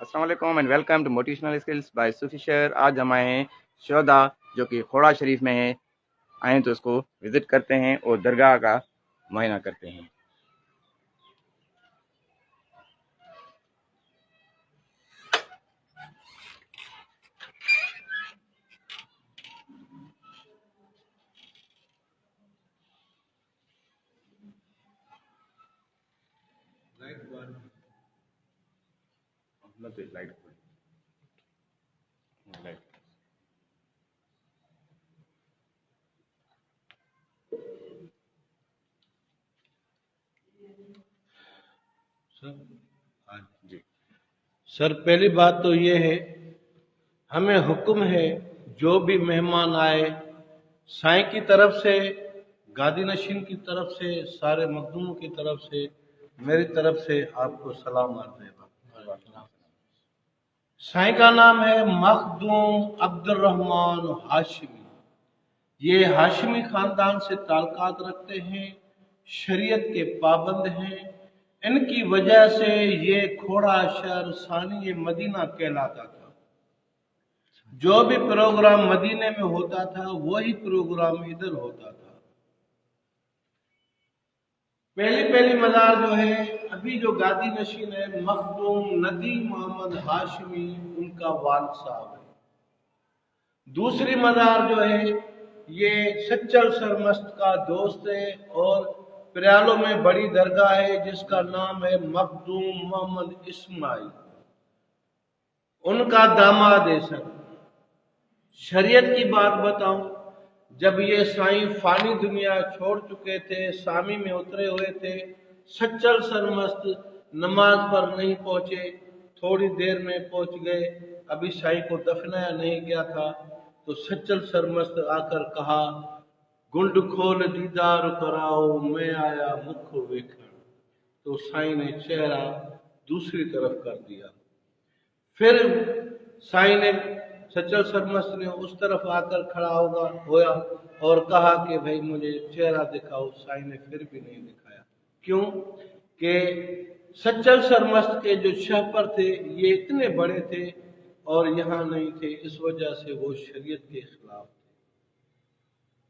السلام علیکم and welcome to motivational skills by Sufi Shehar. آج ہم آئے ہیں شہدا جو کہ کھوڑا شریف میں ہے. آئیں تو اس کو وزٹ کرتے ہیں اور درگاہ کا معائنہ کرتے ہیں. جی سر، پہلی بات تو یہ ہے، ہمیں حکم ہے جو بھی مہمان آئے سائیں کی طرف سے، گادی نشین کی طرف سے، سارے مخدوموں کی طرف سے، میری طرف سے آپ کو سلام عرض ہے. سائیں کا نام ہے مخدوم عبد الرحمن ہاشمی. یہ ہاشمی خاندان سے تعلقات رکھتے ہیں، شریعت کے پابند ہیں. ان کی وجہ سے یہ کھوڑا شہر ثانی مدینہ کہلاتا تھا. جو بھی پروگرام مدینے میں ہوتا تھا وہی پروگرام ادھر ہوتا تھا. پہلی مزار جو ہے، ابھی جو گادی نشین ہے مخدوم ندیم محمد ہاشمی، ان کا والد صاحب ہے. دوسری مزار جو ہے یہ سچل سرمست کا دوست ہے اور پریالوں میں بڑی درگاہ ہے جس کا نام ہے مخدوم محمد اسماعیل، ان کا داماد ہے. سر، شریعت کی بات بتاؤں، جب یہ سائیں فانی دنیا چھوڑ چکے تھے، سامی میں اترے ہوئے تھے، سچل سرمست نماز پر نہیں پہنچے، تھوڑی دیر میں پہنچ گئے. ابھی سائیں کو دفنایا نہیں گیا تھا تو سچل سرمست آ کر کہا، گنڈ کھول دیدار کراؤ میں آیا مکھ ویکھن. تو سائیں نے چہرہ دوسری طرف کر دیا. پھر سائیں نے، سچل سرمست نے اس طرف آ کر کھڑا ہوا اور کہا کہ بھائی مجھے چہرہ دکھاؤ. سائیں نے پھر بھی نہیں دکھایا. کیوں کہ سچل سرمست کے جو شہپر تھے یہ اتنے بڑے تھے اور یہاں نہیں تھے، اس وجہ سے وہ شریعت کے خلاف تھے.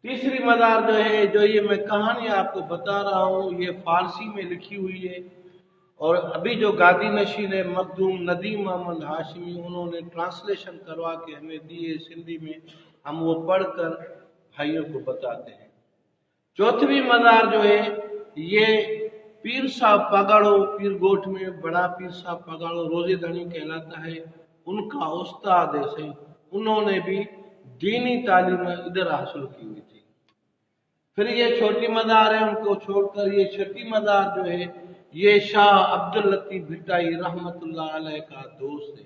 تیسری مزار جو ہے، جو یہ میں کہانی آپ کو بتا رہا ہوں، یہ فارسی میں لکھی ہوئی ہے اور ابھی جو گادی نشین ہے مخدوم ندیم محمد ہاشمی، انہوں نے ٹرانسلیشن کروا کے ہمیں دی ہے سندھی میں، ہم وہ پڑھ کر بھائیوں کو بتاتے ہیں. چوتھویں مزار جو ہے یہ پیر صاحب پگاڑو، پیر گوٹھ میں بڑا پیر صاحب پگاڑو روزے دھنی کہلاتا ہے، ان کا استاد ہے. سے انہوں نے بھی دینی تعلیم ادھر حاصل کی ہوئی تھی. پھر یہ چھوٹی مزار ہے، ان کو چھوڑ کر یہ چھٹی مزار جو ہے یہ شاہ عبداللطیف بھٹائی رحمت اللہ علیہ کا دوست ہے.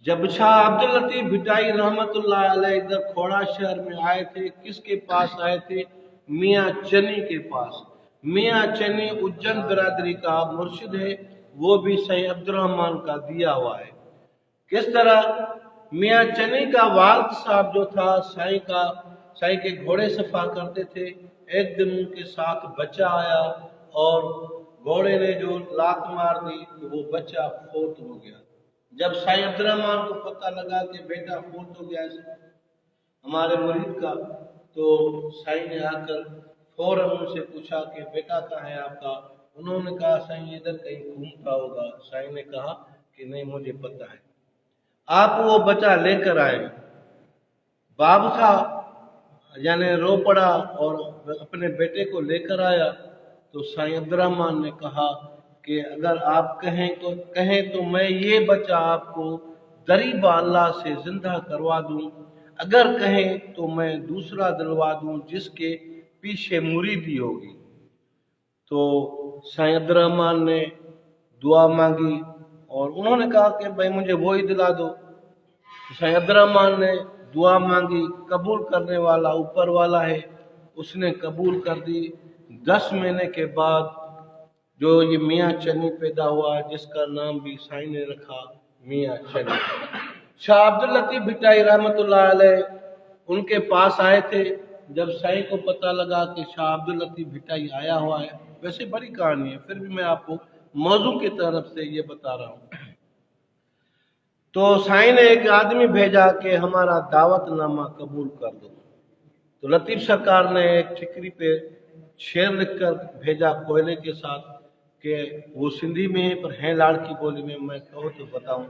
جب شاہ عبداللطیف بھٹائی رحمت اللہ علیہ ادھر کھوڑا شہر میں آئے تھے، کس کے پاس آئے تھے؟ میاں چنی کے پاس. میاں چنی اجن برادری کا مرشد ہے، وہ بھی سید عبد الرحمن کا دیا ہوا ہے. کس طرح؟ میاں چنی کا والد صاحب جو تھا سائیں کے گھوڑے صفا کرتے تھے. ایک دن ان کے ساتھ بچہ آیا اور گھوڑے نے جو لات مار دی تو وہ بچہ فوت ہو گیا. جب سائیں عبد الرحمن کو پتہ لگا کہ بیٹا فوت ہو گیا ہمارے مرید کا، تو سائیں نے آ کر فوراً ان سے پوچھا کہ بیٹا کہاں ہے آپ کا؟ انہوں نے کہا سائیں ادھر کہیں گھومتا ہوگا. سائیں نے کہا کہ نہیں مجھے پتہ ہے. آپ وہ بچہ لے کر آئے. باپ تھا یعنی رو پڑا اور اپنے بیٹے کو لے کر آیا. تو سائیں عبد الرحمن نے کہا کہ اگر آپ کہیں تو میں یہ بچہ آپ کو غریب اللہ سے زندہ کروا دوں، اگر کہیں تو میں دوسرا دلوا دوں جس کے پیچھے مریدی ہوگی. تو سائیں عبد الرحمن نے دعا مانگی اور انہوں نے کہا کہ بھائی مجھے وہی دلا دو. سائیں عبد الرحمن نے دعا مانگی، قبول کرنے والا اوپر والا ہے، اس نے قبول کر دی. 10 مہینے کے بعد جو یہ میاں چنی پیدا ہوا جس کا نام بھی سائیں نے رکھا میاں چنی. شاہ عبداللطیف بھٹائی رحمت اللہ علیہ ان کے پاس آئے تھے. جب سائیں کو پتہ لگا کہ شاہ عبداللطیف بھٹائی آیا ہوا ہے، ویسے بڑی کہانی ہے پھر بھی میں آپ کو موضوع کی طرف سے یہ بتا رہا ہوں. تو साईं ने एक आदमी भेजा कि हमारा दावतनामा कबूल कर दो। तो लतीफ सरकार ने एक ठिकरी पे शेर लिखकर भेजा कोयले के साथ कि वो सिंधी में है पर है लाड़की बोली में, मैं कहूँ तो बताऊं।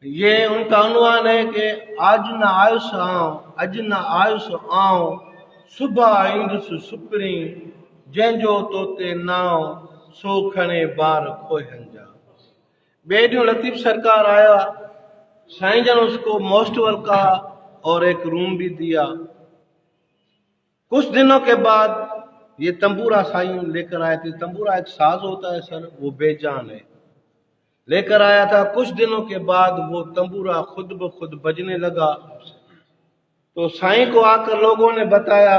ये उनका अनुमान है कि आज न आयुष आओ, अज न आयुष आओ, सुबह इंदुस सुपरी, जंहिंजो तोते नाव, सो खणे बार खोहन जा। बेटियों लतीफ सरकार आया, साईं जन उसको मोस्टवल कहा और एक रूम भी दिया। कुछ दिनों के बाद ये तंबूरा साईं लेकर आए थे। तंबूरा एक साज होता है सर, वो बेजान है, लेकर आया था। कुछ दिनों के बाद वो तंबूरा खुद ब खुद बजने लगा। तो साईं को आकर लोगों ने बताया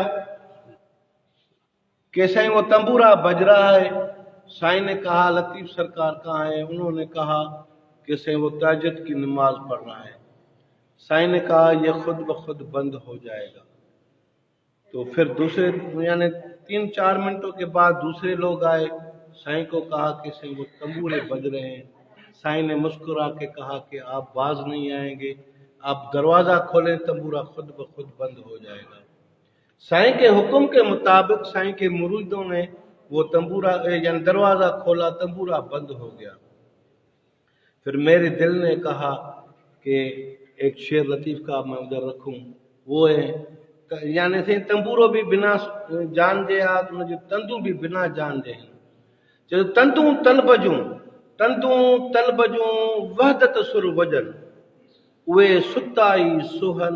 कि साईं वो तंबूरा बज रहा है। साईं ने कहा लतीफ सरकार कहाँ है? उन्होंने कहा कि साईं वो ताजद की नमाज पढ़ रहा है। साईं ने कहा ये खुद ब खुद बंद हो जाएगा। तो फिर दूसरे यानी 3-4 मिनटों के बाद दूसरे लोग आए, साईं को कहा कि साईं वो तंबूरे बज रहे हैं। साईं ने मुस्कुरा के कहा कि आप बाज नहीं आएंगे, आप दरवाजा खोलें, तंबूरा खुद ब खुद बंद हो जाएगा। साईं के हुक्म के मुताबिक साईं के मुरीदों ने वो तंबूरा यानी दरवाजा खोला, तंबूरा बंद हो गया। फिर मेरे दिल ने कहा कि एक शेर लतीफ का मैं उधर रखूं, वो है यानी से तंबूरो भी बिना जान जे आ, जो तंदू भी बिना जान जे जो तंदू तल बजूं वहदत सुर वजन, उहे सुताई सुहन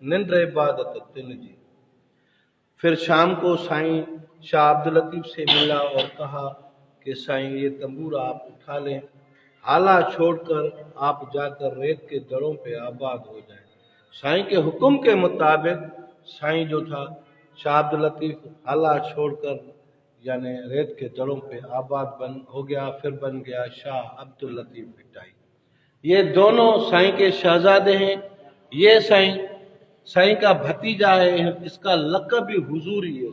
निंद्र इबादत तिन जी। फिर शाम को साईं शाह अब्दुल लतीफ से मिला और कहा कि साईं ये तंबूरा आप उठा लें, हाला छोड़कर आप जाकर रेत के दरों पे आबाद हो जाएं। साईं के हुक्म के मुताबिक साईं जो था शाह अब्दुल लतीफ हाला छोड़कर यानी रेत के दरों पे आबाद बन हो गया। फिर बन गया शाह अब्दुल लतीफ भिटाई। ये दोनों साईं के शहजादे हैं। ये साईं का भतीजा है, इसका लक़ब भी हुजूरी है।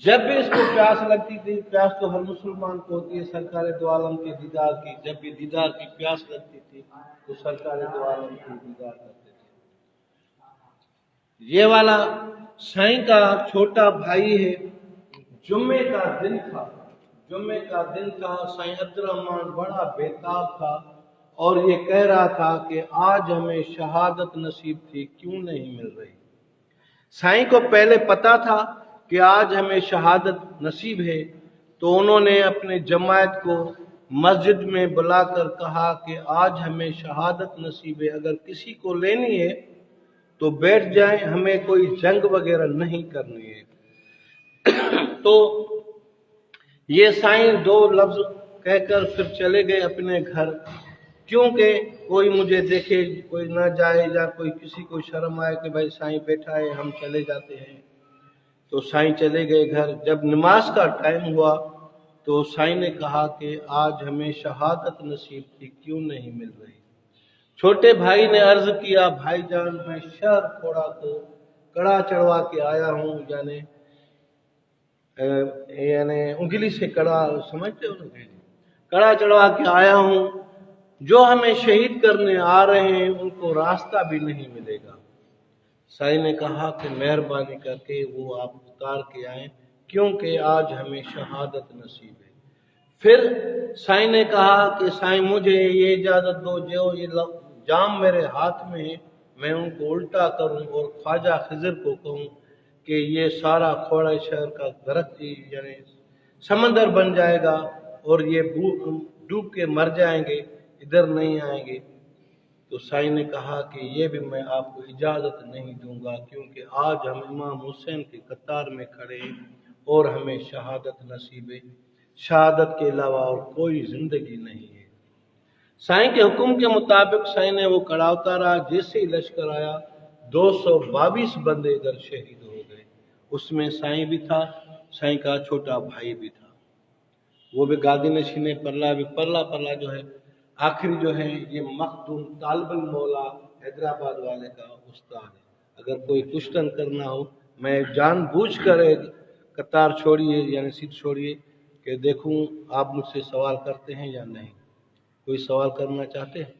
जब भी इसको प्यास लगती थी, प्यास तो हर मुसलमान को होती है सरकार दो आलम के दीदार की, जब भी दीदार की प्यास लगती थी तो सरकार दो आलम की दीदार करते थे। ये वाला साईं का छोटा भाई है। जुम्मे का दिन था, साईं अब्दुर्रहमान बड़ा बेताब था और ये कह रहा था कि आज हमें शहादत नसीब थी, क्यों नहीं मिल रही। साईं को पहले पता था कि आज हमें शहादत नसीब है, तो उन्होंने अपने जमायत को मस्जिद में बुलाकर कहा कि आज हमें शहादत नसीब है, अगर किसी को लेनी है तो बैठ जाए, हमें कोई जंग वगैरह नहीं करनी है। तो ये साईं 2 लफ्ज कहकर फिर चले गए अपने घर, क्योंकि कोई मुझे देखे कोई ना जाए या कोई किसी को शर्म आए कि भाई साईं बैठा है हम चले जाते हैं। तो साईं चले गए घर। जब नमाज का टाइम हुआ तो साईं ने कहा कि आज हमें शहादत नसीब थी, क्यों नहीं मिल रही। छोटे भाई ने अर्ज किया, भाईजान मैं शहर खोड़ा को कड़ा चढ़वा के आया हूँ, यानी उंगली से कड़ा समझते हो ना, कड़ा चढ़वा के आया हूँ। जो हमें शहीद करने आ रहे हैं उनको रास्ता भी नहीं मिलेगा। साईं ने कहा कि मेहरबानी करके वो आप उतार के आए, क्योंकि आज हमें शहादत नसीब है। फिर साईं ने कहा कि साईं मुझे ये इजाजत दो, जो ये जाम मेरे हाथ में है मैं उनको उल्टा करूं और ख्वाजा खिजर को कहूं कि ये सारा खोड़ा शहर का दरख्त यानी समंदर बन जाएगा और ये डूब के मर जाएंगे, इधर नहीं आएंगे। तो साईं ने कहा कि ये भी मैं आपको इजाज़त नहीं दूंगा, क्योंकि आज हम इमाम हुसैन के कतार में खड़े हैं और हमें शहादत नसीब है। शहादत के अलावा और कोई जिंदगी नहीं है। साईं के हुक्म के मुताबिक साईं ने वो कड़ा उतारा। जैसे ही लश्कर आया 222 बंदे इधर शहीद हो गए। उसमें साईं भी था, साईं का छोटा भाई भी था। वो भी गादी नशीने परला जो है आखिरी जो है ये मखदूम तालिबुल मौला हैदराबाद वाले का उस्ताद है। अगर कोई क्वेश्चन करना हो, मैं जानबूझ कर कतार छोड़िए यानी सीट छोड़िए कि देखूं आप मुझसे सवाल करते हैं या नहीं। کوئی سوال کرنا چاہتے ہیں؟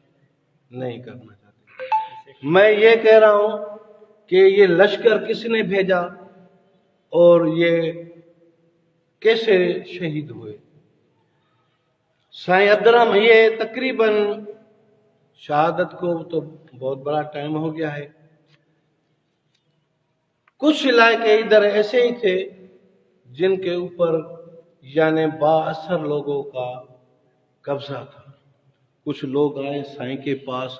نہیں کرنا چاہتے. میں یہ کہہ رہا ہوں کہ یہ لشکر کس نے بھیجا اور یہ کیسے شہید ہوئے؟ سائیں عبدالرحمن، یہ تقریباً شہادت کو تو بہت بڑا ٹائم ہو گیا ہے. کچھ علاقے ادھر ایسے ہی تھے جن کے اوپر یعنی با اثر لوگوں کا قبضہ تھا. کچھ لوگ آئے سائیں کے پاس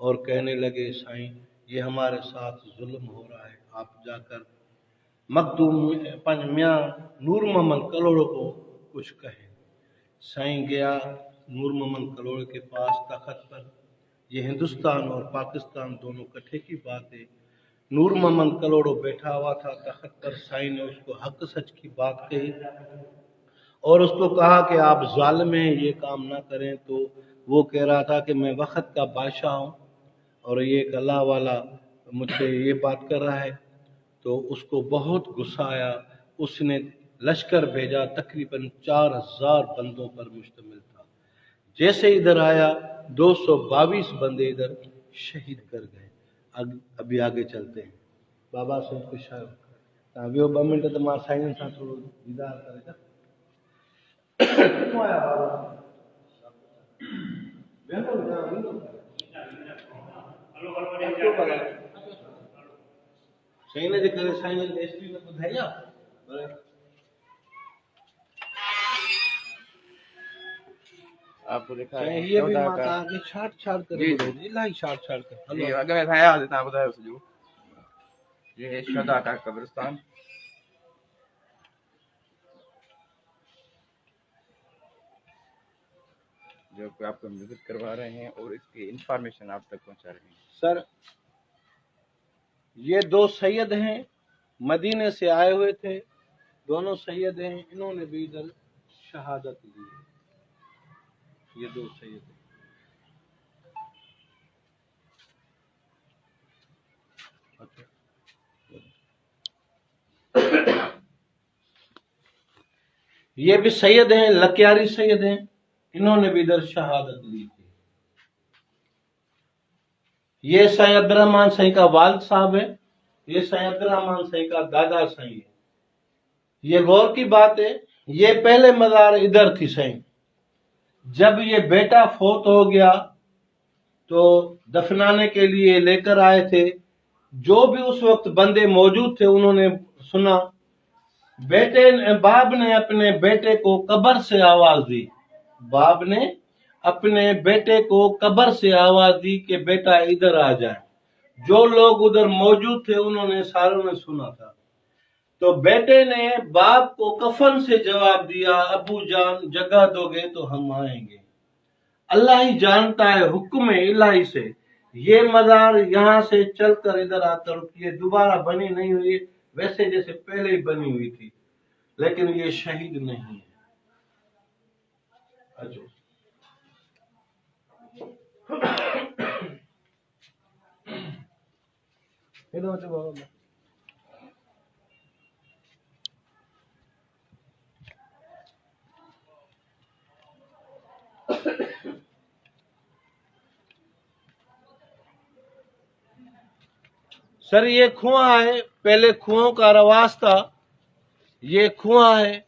اور کہنے لگے سائیں یہ ہمارے ساتھ ظلم ہو رہا ہے، آپ جا کر مخدوم میاں نور محمد کلوڑ کو کچھ کہیں. سائیں گیا نور محمد کلوڑ کے پاس تخت پر. یہ ہندوستان اور پاکستان دونوں کٹھے کی بات ہے. نور محمد کلوڑو بیٹھا ہوا تھا تخت پر. سائیں نے اس کو حق سچ کی بات کہی اور اس کو کہا کہ آپ ظالم ہیں، یہ کام نہ کریں. تو وہ کہہ رہا تھا کہ میں وقت کا بادشاہ ہوں اور یہ ایک اللہ والا مجھ سے یہ بات کر رہا ہے. تو اس کو بہت غصہ آیا. اس نے لشکر بھیجا، تقریباً 4000 بندوں پر مشتمل تھا. جیسے ادھر آیا 222 بندے ادھر شہید کر گئے. ابھی آگے چلتے ہیں. بابا سے کچھ ابھی 2 منٹ تو ماں سائن سے تھوڑا دیدار کرے گا. کتوں آیا بابا صحیح نے کرے سائن ایس پی میں بدھایا. آپ کو دکھا یہ بھی ماتا آگے چھاٹ چھاٹ کر لائی چھاٹ چھاٹ کر. جی اگر میں سایہ دیتا ہوں بتایا اس جو یہ ہے شہداء کا قبرستان. جو کہ آپ کو وزٹ کروا رہے ہیں اور اس کی انفارمیشن آپ تک پہنچا رہے ہیں. سر یہ 2 سید ہیں، مدینے سے آئے ہوئے تھے. دونوں سید ہیں، انہوں نے بھی ادھر شہادت لی. یہ 2 سید ہیں. یہ بھی سید ہیں، لکیاری سید ہیں، انہوں نے بھی ادھر شہادت لی تھی. یہ سائیں عبدالرحمن سائیں کا والد صاحب ہے. یہ سائیں عبدالرحمن سائیں کا دادا سائیں ہے. یہ غور کی بات ہے، یہ پہلے مزار ادھر تھی سائیں. جب یہ بیٹا فوت ہو گیا تو دفنانے کے لیے لے کر آئے تھے. جو بھی اس وقت بندے موجود تھے انہوں نے سنا. باپ نے اپنے بیٹے کو قبر سے آواز دی. باپ نے اپنے بیٹے کو قبر سے آواز دی کہ بیٹا ادھر آ جائے. جو لوگ ادھر موجود تھے انہوں نے ساروں نے سنا تھا. تو بیٹے نے باپ کو کفن سے جواب دیا ابو جان جگہ دو گے تو ہم آئیں گے. اللہ ہی جانتا ہے حکم الہی سے یہ مزار یہاں سے چل کر ادھر آ کر یہ دوبارہ بنی نہیں ہوئی، ویسے جیسے پہلے ہی بنی ہوئی تھی، لیکن یہ شہید نہیں ہے. سر یہ کنواں ہے، پہلے کنووں کا رواج تھا. یہ کنواں ہے.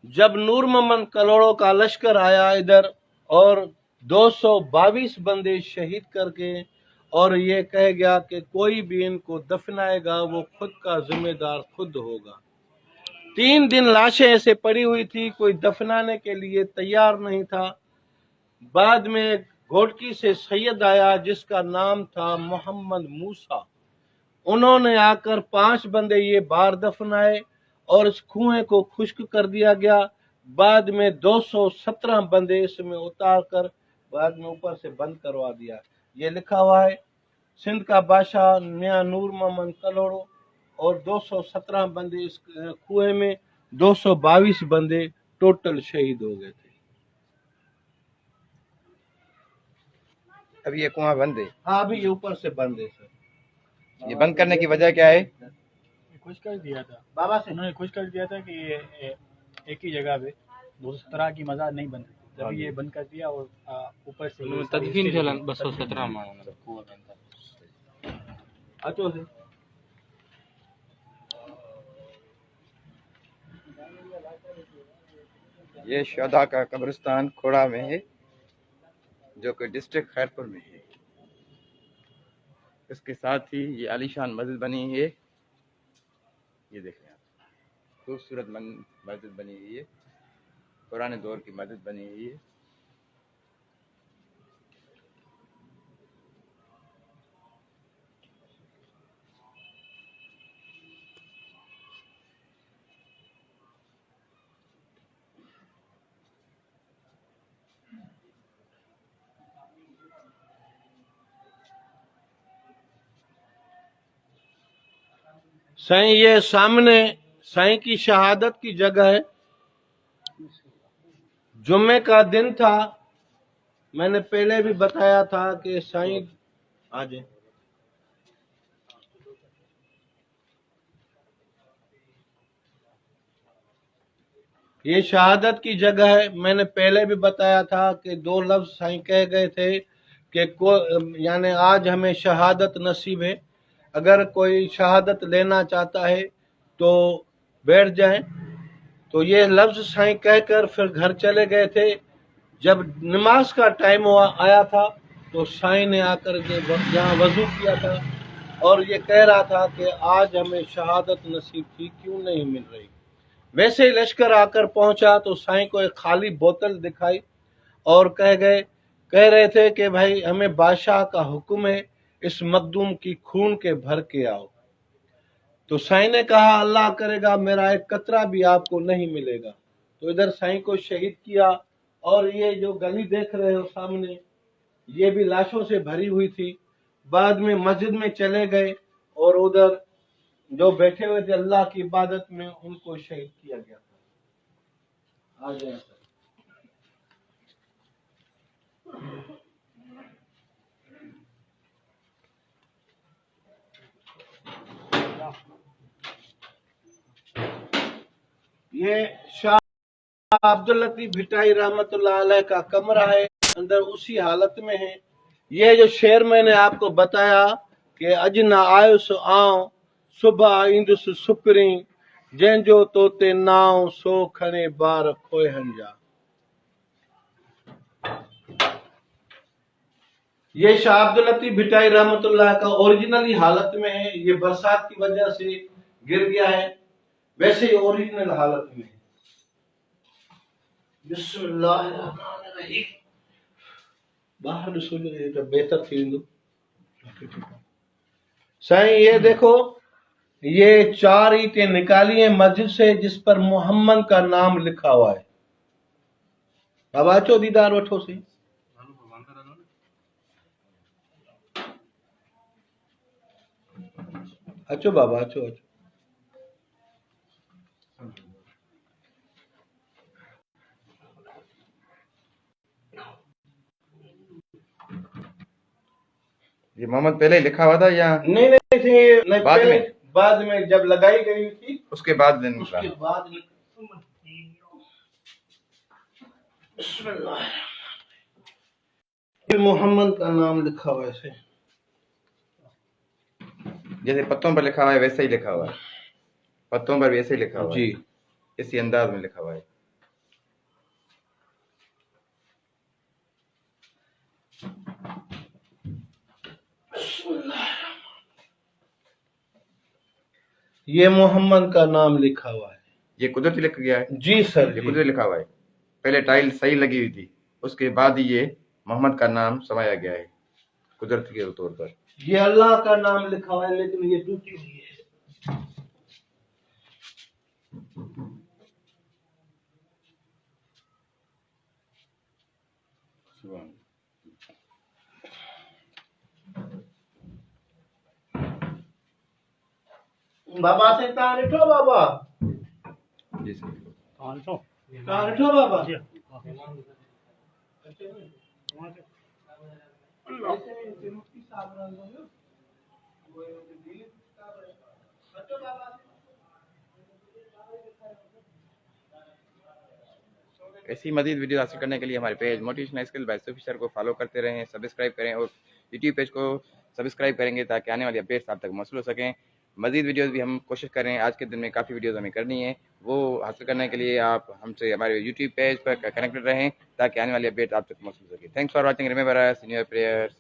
جب نور محمد کلوڑوں کا لشکر آیا ادھر اور 222 بندے شہید کر کے اور یہ کہہ گیا کہ کوئی بھی ان کو دفنائے گا وہ خود کا ذمہ دار خود ہوگا. 3 دن لاشیں ایسے پڑی ہوئی تھی، کوئی دفنانے کے لیے تیار نہیں تھا. بعد میں گھوٹکی سے سید آیا جس کا نام تھا محمد موسیٰ. انہوں نے آ کر 5 بندے یہ باہر دفنائے اور اس کنویں کو خشک کر دیا گیا. بعد میں 217 بندے اس میں اتار کر بعد میں اوپر سے بند کروا دیا. یہ لکھا ہوا ہے سندھ کا بادشاہ میاں نور محمد کلوڑو اور 217 بندے اس کنویں میں 222 بندے ٹوٹل شہید ہو گئے تھے. ابھی یہ کنواں بند ہے؟ ہاں ابھی یہ اوپر سے بند ہے. سر یہ بند کرنے کی وجہ کیا ہے؟ خوش کر دیا تھا بابا سے انہوں نے خوش کر دیا تھا کہ یہ ایک ہی جگہ پہ 217 کی مزار نہیں بن سکتی. जब ये बंद कर दिया और ऊपर से तदफीन थियल 217 माण्हू कुआ में अचो से ये शहदा का कब्रिस्तान खोड़ा में है, जो कि डिस्ट्रिक्ट खैरपुर में है। इसके साथ ही ये आलीशान मस्जिद बनी है, ये देखें आप, खूबसूरत मस्जिद बनी हुई है, पुराने दौर की मस्जिद बनी हुई है। साईं ये सामने साईं की शहादत की जगह है। जुम्मे का दिन था, मैंने पहले भी बताया था कि साईं आज ये शहादत की जगह है। मैंने पहले भी बताया था कि दो लफ्ज साईं कह गए थे कि यानी आज हमें शहादत नसीब है। अगर कोई शहादत लेना चाहता है तो बैठ जाएं। तो ये लफ्ज साईं कहकर फिर घर चले गए थे। जब नमाज का टाइम आया था तो साईं ने आकर के यहाँ वजू किया था और ये कह रहा था कि आज हमें शहादत नसीब थी, क्यों नहीं मिल रही। वैसे ही लश्कर आकर पहुंचा तो साईं को एक खाली बोतल दिखाई और कह रहे थे कि भाई हमें बादशाह का हुक्म है, इस मखदूम की खून के भर के आओ। तो साईं ने कहा अल्लाह करेगा मेरा एक कतरा भी आपको नहीं मिलेगा। तो इधर साईं को शहीद किया और ये जो गली देख रहे हो सामने, ये भी लाशों से भरी हुई थी। बाद में मस्जिद में चले गए और उधर जो बैठे हुए थे अल्लाह की इबादत में, उनको शहीद किया गया था। आ जाए ये शाह अब्दुल लतीफ भिटाई रहमतुल्लाह अलैह का कमरा है, अंदर उसी हालत में है। ये जो शेर मैंने आपको बताया कि अज न आयो सो आऊं, सुबह आईंदुस सुकरी, जंहिंजो तोते नाव सो खणे बार खोए हंजा। ये शाह अब्दुल लतीफ भिटाई रहमतुल्लाह का ओरिजिनली हालत में है। ये बरसात की वजह से गिर गया है, वैसे ही ओरिजिनल हालत में है। बिस्मिल्लाहिर्रहमानिर्रहीम। बाहर सुन तो बेहतर थी। साईं ये देखो, ये 4 ईंटें निकाली हैं मस्जिद से जिस पर मोहम्मद का नाम लिखा हुआ है। अब अचो दीदार वठो सी। अचो बाबा अचो अचो। ये मोहम्मद पहले ही लिखा हुआ था या नहीं नहीं थी, नहीं बाद पहले, में? बाद में जब लगाई गई थी उसके बाद निकला? उसके बाद बिस्मिल्लाह, मोहम्मद का नाम लिखा हुआ है ऐसे, जैसे पत्तों पर लिखा हुआ है वैसे ही लिखा हुआ है। पत्तों पर भी ऐसे ही लिखा हुआ है जी। इसी अंदाज में लिखा हुआ है। ये मोहम्मद का नाम लिखा हुआ है। ये कुदरती लिख गया है? जी सर, ये कुदरती लिखा हुआ है। पहले टाइल सही लगी हुई थी, उसके बाद ही ये मोहम्मद का नाम समाया गया है कुदरती के तौर पर। ये अल्लाह का नाम लिखा हुआ है लेकिन ये टूटी हुई है। बाबा से तव्हां ॾिठो बाबा? जी सर। तव्हां ॾिठो बाबा? ऐसी मज़ीद वीडियो हासिल करने के लिए हमारे पेज मोटिवेशनल स्किल बाय सूफी को फॉलो करते रहें, सब्सक्राइब करें और यूट्यूब पेज को सब्सक्राइब करेंगे ताकि आने वाली अपडेट्स आप तक मौसूल हो सकें। मज़ीद वीडियोस भी हम कोशिश कर रहे हैं, आज के दिन में काफ़ी वीडियोस हमें करनी है, वो हासिल करने के लिए आप हमसे हमारे यूट्यूब पेज पर कनेक्टेड रहें ताकि आने वाली अपडेट आप तक मौसूल हो सके। Thanks for watching, remember us in your prayers.